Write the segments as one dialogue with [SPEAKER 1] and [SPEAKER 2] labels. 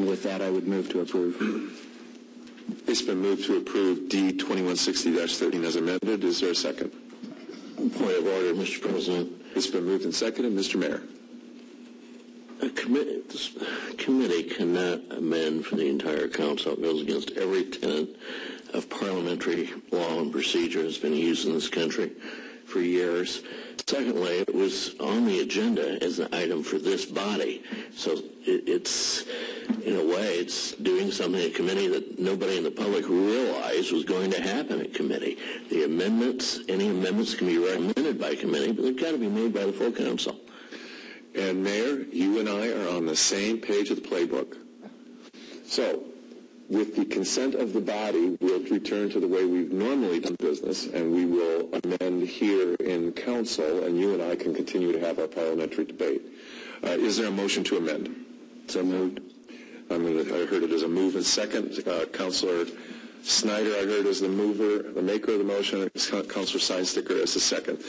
[SPEAKER 1] And with that, I would move to approve.
[SPEAKER 2] It's been moved to approve D 2160-13 as amended. Is there a second?
[SPEAKER 3] Point of order, Mr. President.
[SPEAKER 2] It's been moved and seconded. Mr. Mayor.
[SPEAKER 3] A committee cannot amend for the entire council. It goes against every tenet of parliamentary law and procedure that's been used in this country for years. Secondly, it was on the agenda as an item for this body. So it's, in a way, it's doing something at committee that nobody in the public realized was going to happen at committee. The amendments, any amendments can be recommended by committee, but they've got to be made by the full council.
[SPEAKER 2] And Mayor, you and I are on the same page of the playbook. So, with the consent of the body, we'll return to the way we've normally done business, and we will amend here in council, and you and I can continue to have our parliamentary debate. Is there a motion to amend?
[SPEAKER 1] So moved.
[SPEAKER 2] I heard it as a move and second. Councilor Snyder, I heard as the maker of the motion. Councilor Seinsticker as the second.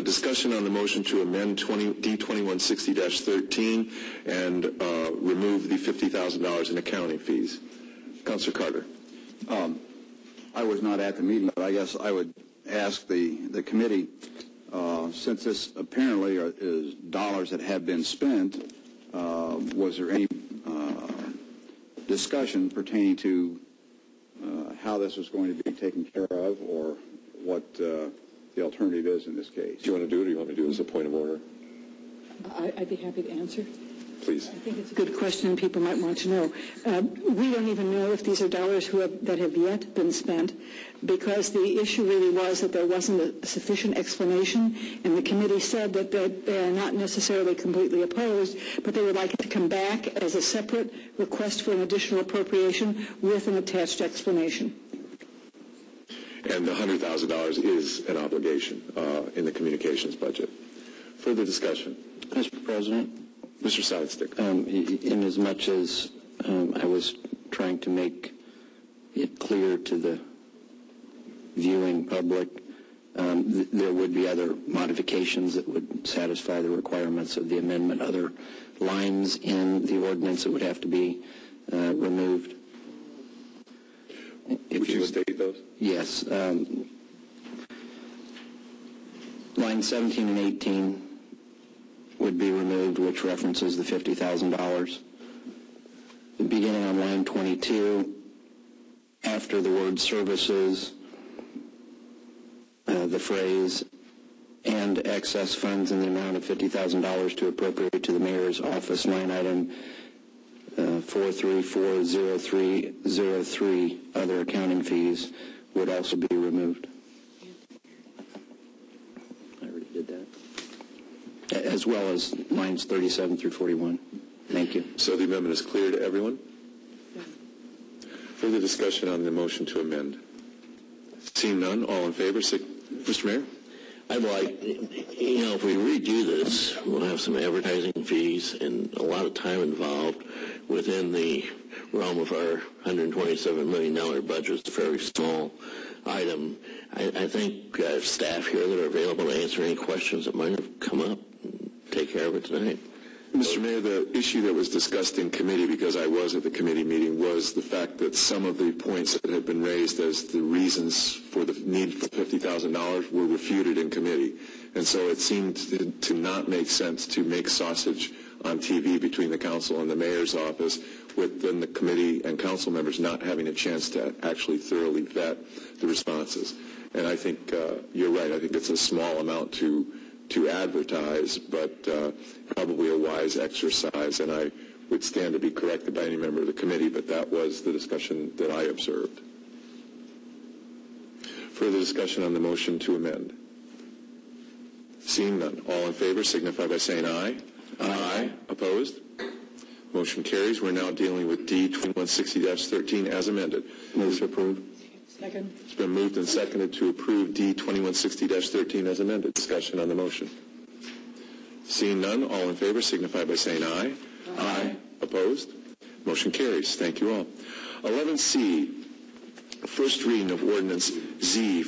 [SPEAKER 2] Discussion on the motion to amend D 2160-13 and remove the $50,000 in accounting fees. Councilor Carter.
[SPEAKER 4] I was not at the meeting, but I guess I would ask the committee, since this apparently is dollars that have been spent, was there any discussion pertaining to how this was going to be taken care of, or what the alternative is in this case?
[SPEAKER 2] Do you want to do it, or do you want me to do it as a point of order?
[SPEAKER 5] I'd be happy to answer.
[SPEAKER 2] Please.
[SPEAKER 5] I think it's a good question, and people might want to know. We don't even know if these are dollars that have yet been spent, because the issue really was that there wasn't a sufficient explanation, and the committee said that they are not necessarily completely opposed, but they would like it to come back as a separate request for an additional appropriation with an attached explanation.
[SPEAKER 2] And the $100,000 is an obligation in the communications budget. Further discussion?
[SPEAKER 1] Mr. President?
[SPEAKER 2] Mr. Sidestick.
[SPEAKER 1] In as much as I was trying to make it clear to the viewing public, there would be other modifications that would satisfy the requirements of the amendment, other lines in the ordinance that would have to be removed.
[SPEAKER 2] Would you state those?
[SPEAKER 1] Yes. Line 17 and 18 would be removed, which references the $50,000. Beginning on line 22, after the word services, the phrase, and excess funds in the amount of $50,000 to appropriate to the mayor's office, line item 4340303, other accounting fees, would also be removed. I already did that. As well as lines 37 through 41. Thank you.
[SPEAKER 2] So the amendment is clear to everyone?
[SPEAKER 5] Yes.
[SPEAKER 2] Further discussion on the motion to amend? Seeing none, all in favor? Mr. Mayor?
[SPEAKER 3] I'd like, if we redo this, we'll have some advertising fees and a lot of time involved within the realm of our $127 million budget. It's a very small item. I think staff here that are available to answer any questions that might have come up, take care of it tonight.
[SPEAKER 2] Mr. Mayor, the issue that was discussed in committee, because I was at the committee meeting, was the fact that some of the points that had been raised as the reasons for the need for $50,000 were refuted in committee. And so it seemed to not make sense to make sausage on TV between the council and the mayor's office, with then the committee and council members not having a chance to actually thoroughly vet the responses. And I think you're right. I think it's a small amount to advertise, but probably a wise exercise, and I would stand to be corrected by any member of the committee, but that was the discussion that I observed. Further discussion on the motion to amend? Seeing none, all in favor signify by saying aye. Aye. Opposed? Motion carries. We're now dealing with D 2160-13 as amended.
[SPEAKER 1] Move to approve.
[SPEAKER 5] Second.
[SPEAKER 2] It's been moved and seconded to approve D 2160-13 as amended. Discussion on the motion. Seeing none, all in favor signify by saying aye. Aye. Opposed? Motion carries. Thank you all. 11C, first reading of ordinance Z